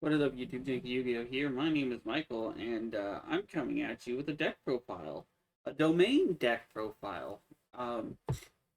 What is up, YouTube? JankyYGO here. My name is Michael, and I'm coming at you with a deck profile, a domain deck profile. Um,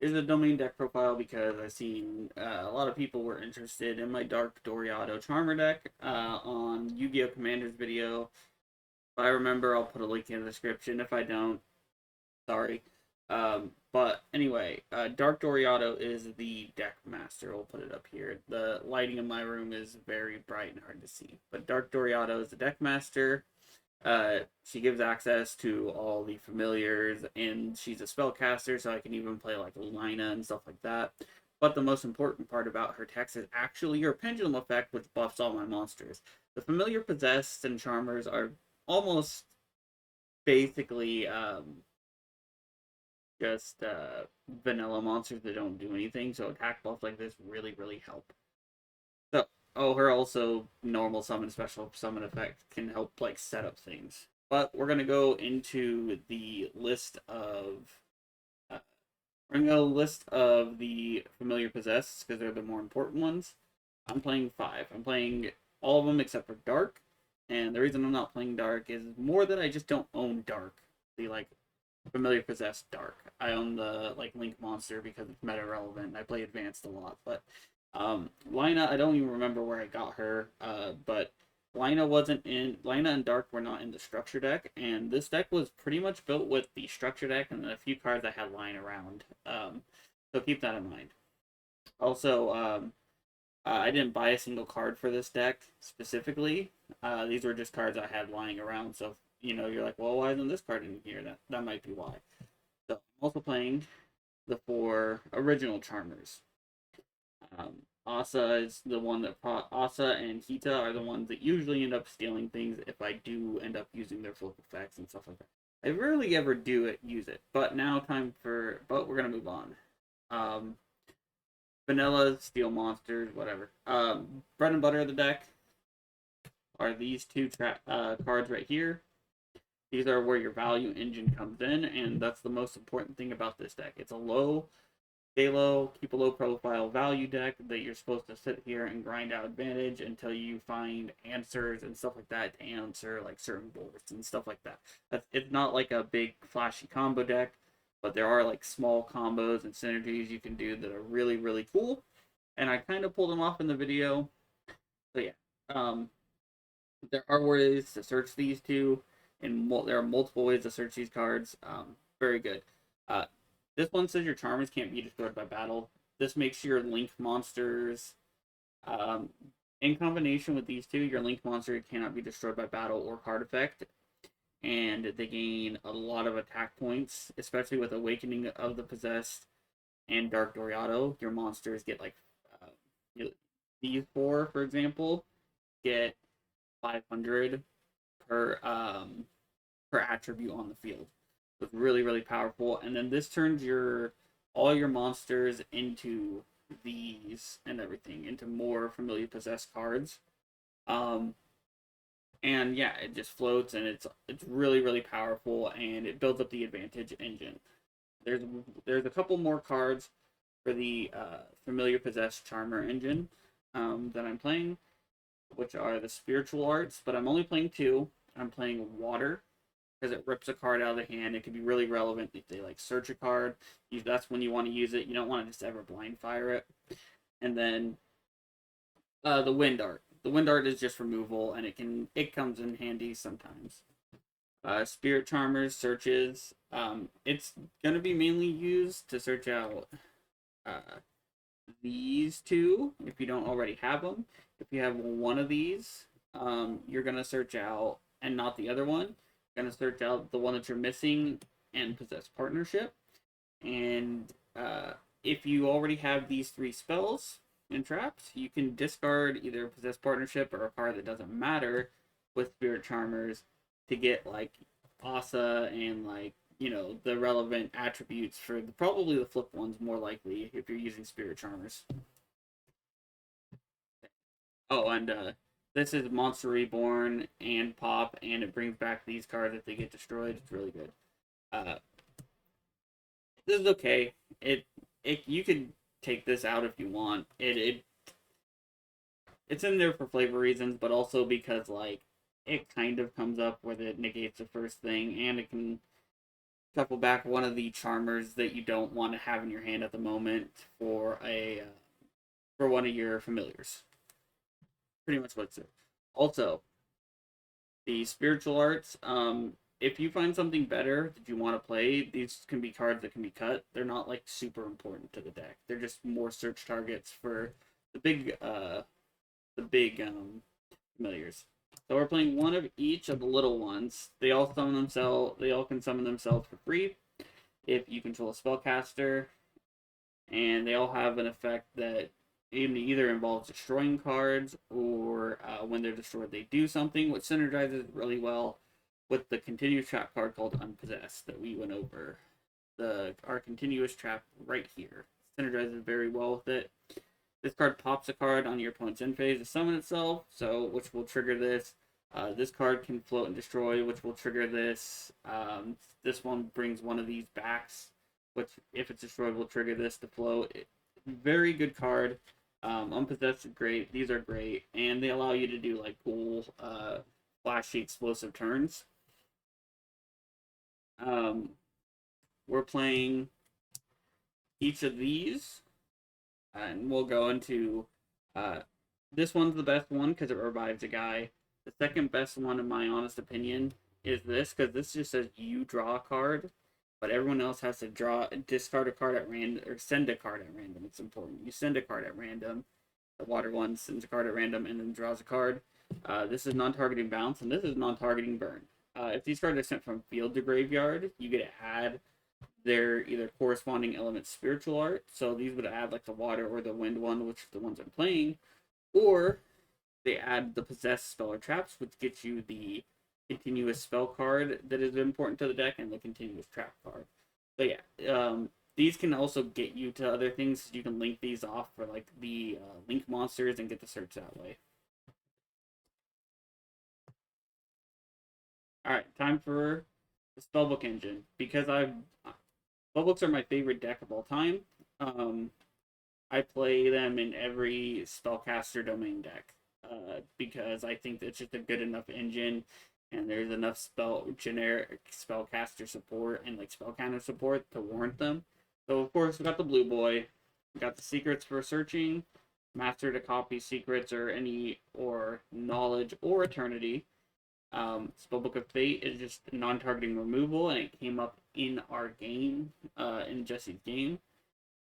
is a domain deck profile because I've seen a lot of people were interested in my Dark Doriado Charmer deck on Yu-Gi-Oh! Commander's video. If I remember, I'll put a link in the description. If I don't, sorry. But anyway, Dark Doriado is the deck master. We'll put it up here. The lighting in my room is very bright and hard to see. But Dark Doriado is the deck master. She gives access to all the familiars, and she's a spellcaster, so I can even play like Lina and stuff like that. But the most important part about her text is actually her pendulum effect, which buffs all my monsters. The familiar possessed and charmers are almost basically just vanilla monsters that don't do anything, so attack buffs like this really help. So, oh, her also normal summon, special summon effect can help like set up things. But we're gonna go into the list of we're gonna go list of the familiar possessed because they're the more important ones. I'm playing 5. I'm playing all of them except for Dark, and the reason I'm not playing Dark is more that I just don't own Dark. The like familiar possessed Dark. I own the like Link monster because it's meta relevant. I play advanced a lot, but Lina, I don't even remember where I got her. But Lina and Dark were not in the structure deck, and this deck was pretty much built with the structure deck and then a few cards I had lying around. So keep that in mind. Also, I didn't buy a single card for this deck specifically. These were just cards I had lying around. So you're like, well, why isn't this card in here? That might be why. So I'm also playing the 4 original Charmers. Asa is the one that Asa and Hita are the ones that usually end up stealing things if I do end up using their flip effects and stuff like that. I rarely ever use it, but now but we're gonna move on. Vanilla, Steel Monsters, whatever. Bread and butter of the deck are these two cards right here. These are where your value engine comes in, and that's the most important thing about this deck. It's a stay low, keep a low profile value deck that you're supposed to sit here and grind out advantage until you find answers and stuff like that to answer like certain boards and stuff like that. It's not like a big flashy combo deck, but there are like small combos and synergies you can do that are really cool. And I kind of pulled them off in the video. So yeah, there are ways to search these two, and there are multiple ways to search these cards. Very good. This one says your Charmers can't be destroyed by battle. This makes your Link monsters, in combination with these two, your Link monster cannot be destroyed by battle or card effect, and they gain a lot of attack points, especially with Awakening of the Possessed and Dark Doriado. Your monsters get like these 4, for example, get 500 per attribute on the field. So it's really powerful. And then this turns all your monsters into these and everything into more familiar possessed cards. And yeah, it just floats, and it's really powerful, and it builds up the advantage engine. There's a couple more cards for the familiar possessed charmer engine that I'm playing, which are the spiritual arts, but I'm only playing 2. I'm playing water because it rips a card out of the hand. It can be really relevant if they like search a card. That's when you want to use it. You don't want to just ever blind fire it. And then the wind art. The wind art is just removal, and it comes in handy sometimes. Spirit Charmers searches. It's gonna be mainly used to search out these 2 if you don't already have them. If you have one of these, you're gonna search out and not the other one. You're gonna search out the one that you're missing and possess partnership. And if you already have these 3 spells and traps, you can discard either possess partnership or a card that doesn't matter with Spirit Charmers to get like Asa and like the relevant attributes for probably the flip ones more likely if you're using Spirit Charmers. Oh, and this is Monster Reborn and Pop, and it brings back these cards if they get destroyed. It's really good. This is okay. You could take this out if you want. it's in there for flavor reasons, but also because like it kind of comes up where it negates the first thing, and it can couple back one of the charmers that you don't want to have in your hand at the moment for one of your familiars. Pretty much what's it. Also, the spiritual arts. If you find something better that you want to play, these can be cards that can be cut. They're not like super important to the deck. They're just more search targets for the big familiars. So we're playing one of each of the little ones. They all summon themselves. They all can summon themselves for free if you control a spellcaster, and they all have an effect that either involves destroying cards or when they're destroyed they do something, which synergizes really well with the continuous trap card called Unpossessed that we went over. Our continuous trap right here synergizes very well with it. This card pops a card on your opponent's end phase to summon itself, which will trigger this. This card can float and destroy, which will trigger this. This one brings one of these backs, which, if it's destroyed, will trigger this to float. Very good card. Unpossessed is great. These are great, and they allow you to do like cool, flashy, explosive turns. We're playing each of these, and we'll go into this one's the best one because it revives a guy. The second best one, in my honest opinion, is this, because this just says you draw a card, but everyone else has to discard a card at random, or send a card at random. It's important. You send a card at random. The water one sends a card at random and then draws a card. This is non-targeting bounce, and this is non-targeting burn. If these cards are sent from field to graveyard, you get to add their either corresponding element spiritual art. So these would add like the water or the wind one, which are the ones I'm playing, or they add the possessed spell or traps, which gets you the continuous spell card that is important to the deck and the continuous trap card. But yeah, these can also get you to other things. You can link these off for like the link monsters and get the search that way. All right, time for the spellbook engine, because spellbooks are my favorite deck of all time. I play them in every spellcaster domain deck because I think it's just a good enough engine, and there's enough generic spellcaster support and like spell counter support to warrant them. So of course we got the blue boy, we got the secrets for searching, master to copy secrets or knowledge or eternity. Spellbook of Fate is just non-targeting removal, and it came up in our game, in Jesse's game.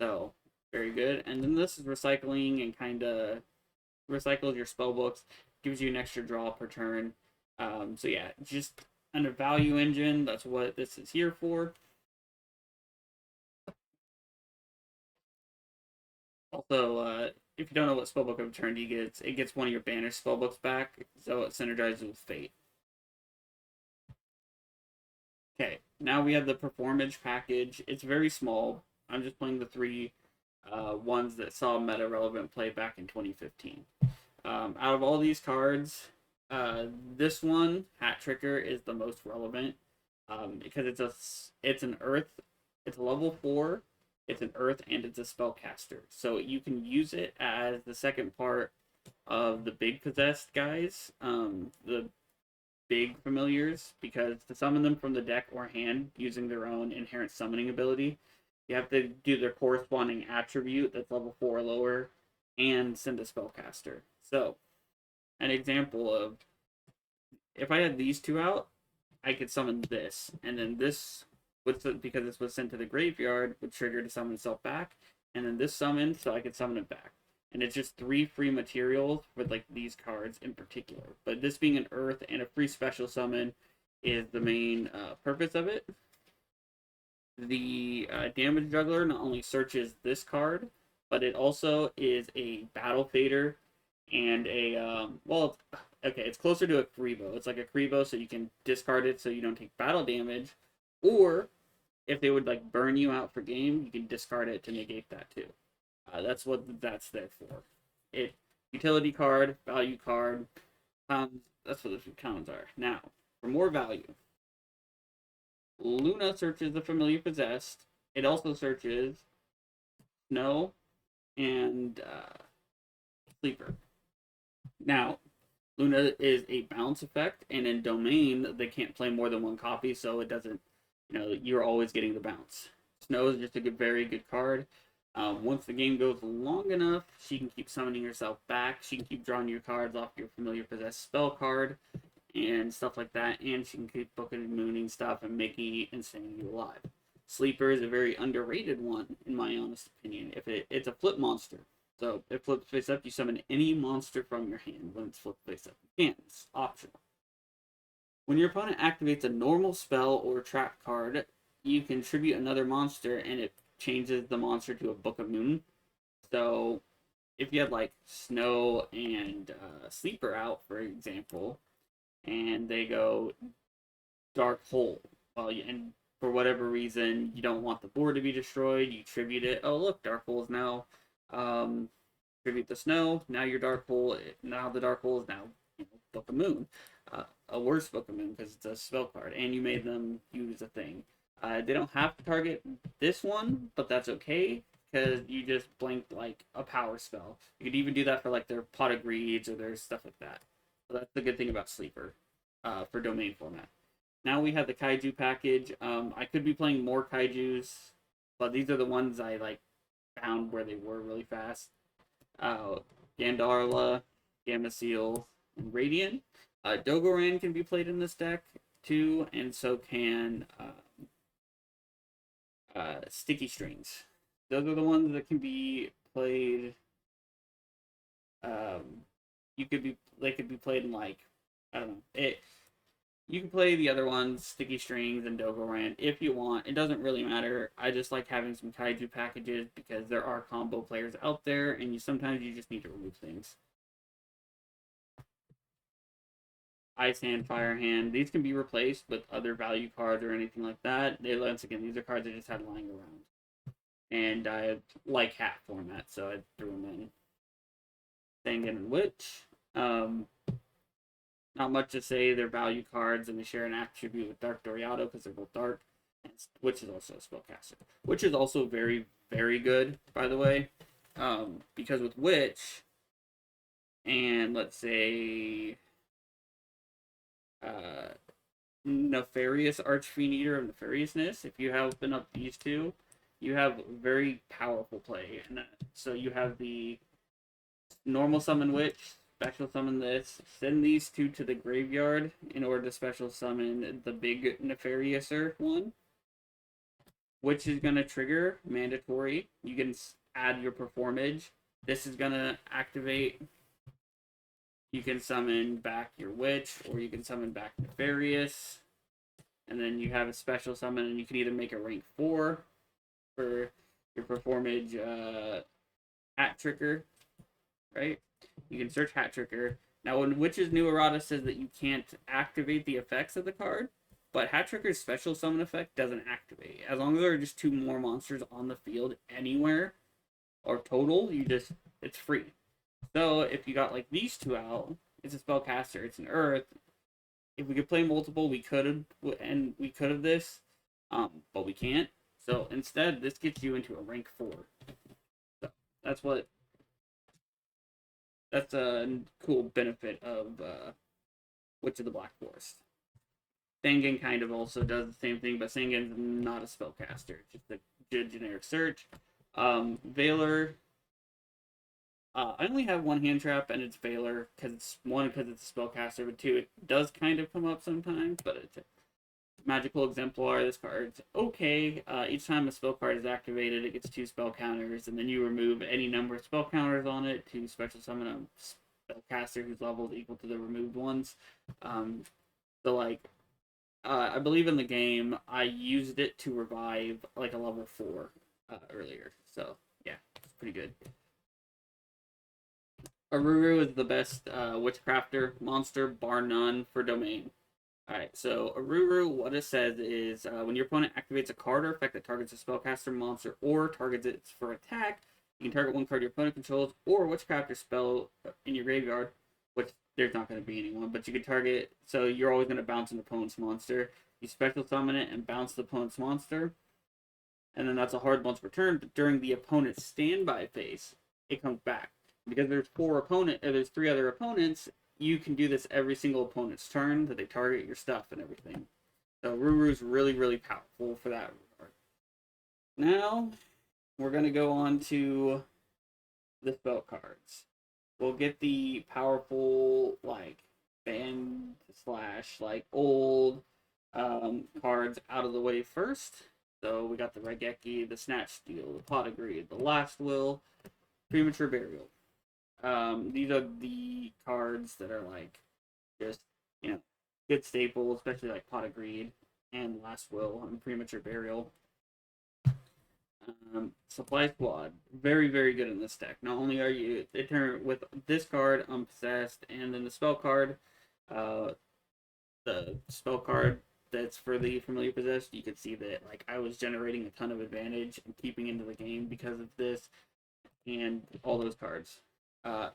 So very good. And then this is recycling, and kind of recycles your spell books, gives you an extra draw per turn. So yeah, just a value engine. That's what this is here for. Also, if you don't know what spellbook of eternity gets, it gets one of your banished spellbooks back, so it synergizes with Fate. Okay, now we have the performance package. It's very small. I'm just playing the three ones that saw meta relevant play back in 2015. Out of all these cards, this one, Hat Tricker, is the most relevant because it's an Earth. It's a level 4. It's an Earth, and it's a spellcaster. So you can use it as the second part of the big possessed guys, the big familiars, because to summon them from the deck or hand using their own inherent summoning ability, you have to do their corresponding attribute that's level 4 or lower and send a spellcaster. So, an example of, if I had these two out, I could summon this, and then this, because this was sent to the graveyard, would trigger to summon itself back, and then this summoned, so I could summon it back. And it's just 3 free materials with like these cards in particular. But this being an Earth and a free special summon is the main purpose of it. The Damage Juggler not only searches this card, but it also is a Battle Fader and it's closer to a Kribo. It's like a Kribo, so you can discard it so you don't take battle damage, or if they would like burn you out for game, you can discard it to negate that too. That's what that's there for. It utility card, value card, that's what the counts are. Now, for more value, Luna searches the familiar possessed. It also searches Snow and Sleeper. Now, Luna is a bounce effect, and in Domain, they can't play more than one copy, so it doesn't, you're always getting the bounce. Snow is just a very good card. Once the game goes long enough, she can keep summoning herself back. She can keep drawing your cards off your familiar possessed spell card and stuff like that, and she can keep booking and mooning stuff and making and staying you alive. Sleeper is a very underrated one, in my honest opinion. It's a flip monster. So if flipped face up, you summon any monster from your hand when it's flipped face up. You can. It's optional. When your opponent activates a normal spell or trap card, you can tribute another monster and it changes the monster to a Book of Moon. So if you had like Snow and Sleeper out, for example, and they go Dark Hole, and for whatever reason you don't want the board to be destroyed, you tribute it. Oh look, Dark Hole is now tribute the Snow. Now your Dark Hole. Now the Dark Hole is now Book of Moon, a worse Book of Moon because it's a spell card, and you made them use a thing. They don't have to target this one, but that's okay because you just blanked like a power spell. You could even do that for like their Pot of Greeds or their stuff like that. So that's the good thing about Sleeper for Domain format. Now we have the Kaiju package. I could be playing more Kaijus, but these are the ones I like found where they were really fast. Gandarla, Gamma Seal, and Radiant. Dogoran can be played in this deck too, and so can Sticky Strings. Those are the ones that can be played. They could be played in like, I don't know. You can play the other ones, Sticky Strings and Dogoran, if you want. It doesn't really matter. I just like having some Kaiju packages because there are combo players out there, and sometimes you just need to remove things. Ice Hand, Fire Hand. These can be replaced with other value cards or anything like that. Once again, these are cards I just had lying around. And I like hat format, so I threw them in. Sangan and Witch. Not much to say. They're value cards, and they share an attribute with Dark Doriado because they're both dark. And Witch is also a spellcaster. Witch is also very, very good, by the way. Because with Witch, and let's say Nefarious Archfiend Eater of Nefariousness, if you open up these two, you have very powerful play. And so you have the normal summon Witch, special summon this, send these two to the graveyard in order to special summon the big Nefariouser one, which is going to trigger mandatory. You can add your Performage. This is going to activate. You can summon back your Witch, or you can summon back Nefarious. And then you have a special summon, and you can either make a rank 4 for your Performage Hat Tricker, right? You can search Hat Tricker. Now, when Witch's New Errata says that you can't activate the effects of the card, but Hat Tricker's special summon effect doesn't activate. As long as there are just 2 more monsters on the field anywhere, or total, it's free. So if you got like these 2 out, it's a spellcaster, it's an Earth. If we could play multiple, we could have this, but we can't. So instead, this gets you into a rank 4. So that's a cool benefit of Witch of the Black Forest. Sangan kind of also does the same thing, but Sangan's not a spellcaster. It's just a generic search. Veiler. I only have 1 hand trap, and it's Veiler, because it's a spellcaster, but 2, it does kind of come up sometimes, but it's a Magical Exemplar. This card's okay. Each time a spell card is activated, it gets 2 spell counters, and then you remove any number of spell counters on it to special summon a spellcaster whose level is equal to the removed ones. So, like, I believe in the game, I used it to revive, like, a level 4 earlier. So, yeah, it's pretty good. Aruru is the best Witchcrafter monster, bar none, for Domain. Alright, so Aruru, what it says is, when your opponent activates a card or effect that targets a spellcaster monster or targets it for attack, you can target one card your opponent controls or Witchcrafter spell in your graveyard, which there's not going to be anyone, but you can target, so you're always going to bounce an opponent's monster. You special summon it and bounce the opponent's monster, and then that's a hard once per turn, but during the opponent's standby phase, it comes back. because there's three other opponents, you can do this every single opponent's turn that they target your stuff and everything. So Ruru's really, really powerful for that regard. Now, we're going to go on to the spell cards. We'll get the powerful, like, band slash, like, old cards out of the way first. So we got the Raigeki, the Snatch Steal, the Pot of Greed, the Last Will, Premature Burial. These are the cards that are like just, you know, good staple, especially like Pot of Greed and Last Will and Premature Burial. Supply Squad, very, very good in this deck. Not only are you with this card, Unpossessed, and then the spell card, the spell card that's for the Familiar Possessed, you could see that like I was generating a ton of advantage and keeping into the game because of this and all those cards.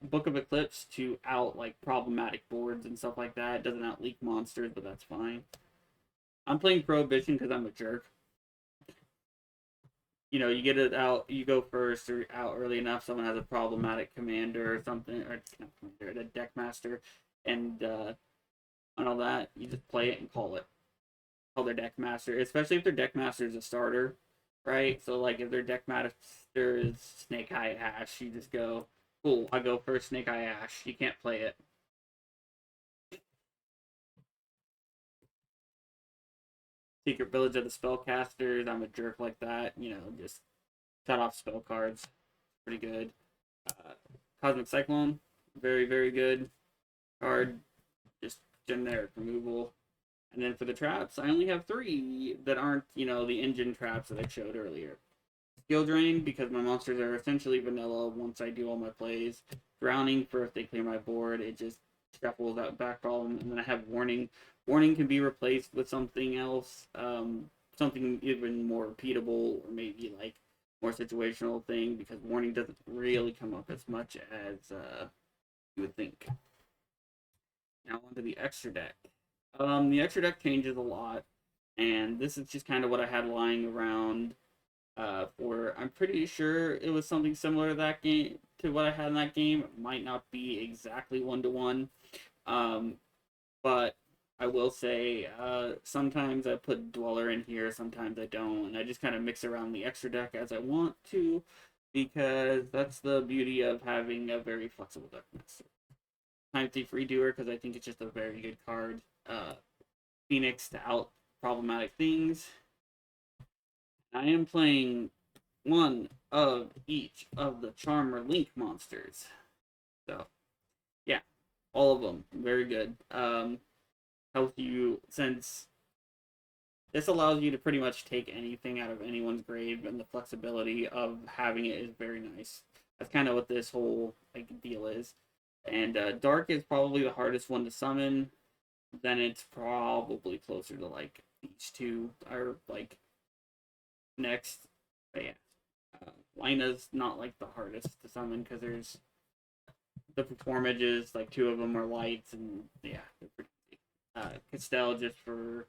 Book of Eclipse to out like problematic boards and stuff like that. It doesn't out leak monsters, but that's fine. I'm playing Prohibition because I'm a jerk. You know, you get it out, you go first or out early enough. Someone has a problematic commander or something, or not commander, a deck master, and all that. You just play it and call their deck master, especially if their deck master is a starter, right? So like if their deck master is Snake Eye Ash, you just go, cool, I go first Snake Eye Ash. You can't play it. Secret Village of the Spellcasters, I'm a jerk like that. You know, just cut off spell cards. Pretty good. Cosmic Cyclone, very, very good card. Just generic removal. And then for the traps, I only have 3 that aren't, you know, the engine traps that I showed earlier. Skill Drain, because my monsters are essentially vanilla once I do all my plays. Drowning, for if they clear my board, it just shuffles that back problem. And then I have Warning. Warning can be replaced with something else, something even more repeatable, or maybe like more situational thing, because Warning doesn't really come up as much as you would think. Now onto the extra deck. The extra deck changes a lot, and this is just kind of what I had lying around. I'm pretty sure it was something similar to that game, to what I had in that game. It might not be exactly 1-to-1, but I will say sometimes I put Dweller in here, sometimes I don't, and I just kind of mix around the extra deck as I want to, because that's the beauty of having a very flexible deck master. Time Thief Redoer, because I think it's just a very good card. Phoenix to out problematic things. I am playing one of each of the Charmer Link monsters. So, yeah, all of them. Very good. Helps you, since this allows you to pretty much take anything out of anyone's grave, and the flexibility of having it is very nice. That's kind of what this whole like deal is. And Dark is probably the hardest one to summon. Then it's probably closer to like these two are like next. But yeah, Lina's not like the hardest to summon because there's the performages, like 2 of them are lights, and yeah, they're pretty easy. Castell just for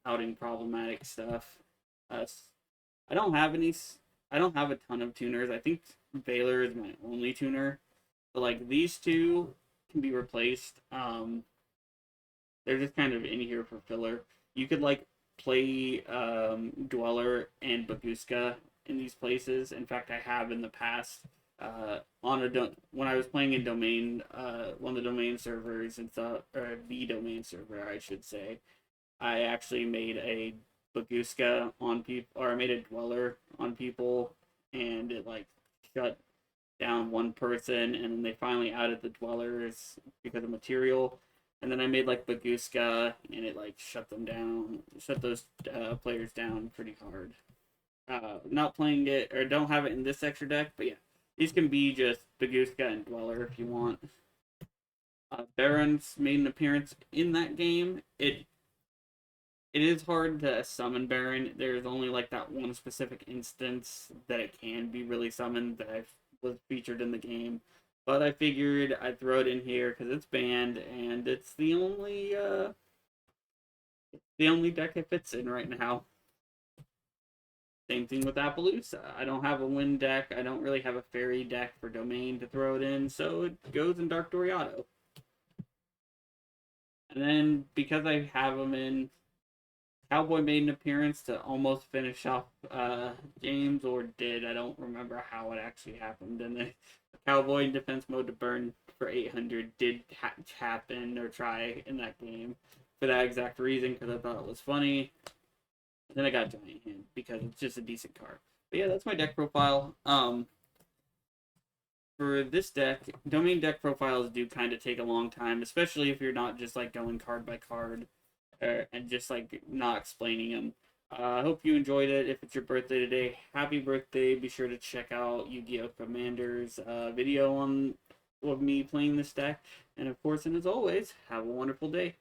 outing problematic stuff. I don't have a ton of tuners. I think Valor is my only tuner. But like these 2 can be replaced. They're just kind of in here for filler. You could like play Dweller and Baguska in these places. In fact, I have in the past when I was playing in Domain, one of the Domain servers and stuff, or the Domain server, I should say. I actually made a Baguska on people, or I made a Dweller on people, and it like shut down one person, and then they finally added the Dwellers because of material. And then I made like Baguska, and it like shut those players down pretty hard. Not playing it, or don't have it in this extra deck, but yeah, these can be just Baguska and Dweller if you want. Baron's made an appearance in that game. It is hard to summon Baron. There's only like that one specific instance that it can be really summoned that was featured in the game. But I figured I'd throw it in here because it's banned, and it's the only deck it fits in right now. Same thing with Appaloosa. I don't have a wind deck. I don't really have a fairy deck for domain to throw it in, so it goes in Dark Doriado. And then because I have them in, Cowboy made an appearance to almost finish off James, or did. I don't remember how it actually happened. And the Cowboy in defense mode to burn for 800 did happen or try in that game for that exact reason, because I thought it was funny. And then I got Giant Hand because it's just a decent card. But yeah, that's my deck profile. For this deck, domain deck profiles do kind of take a long time, especially if you're not just like going card by card and just like not explaining them. I hope you enjoyed it. If it's your birthday today, happy birthday. Be sure to check out Yu-Gi-Oh! Commander's video on of me playing this deck. And of course, and as always, have a wonderful day.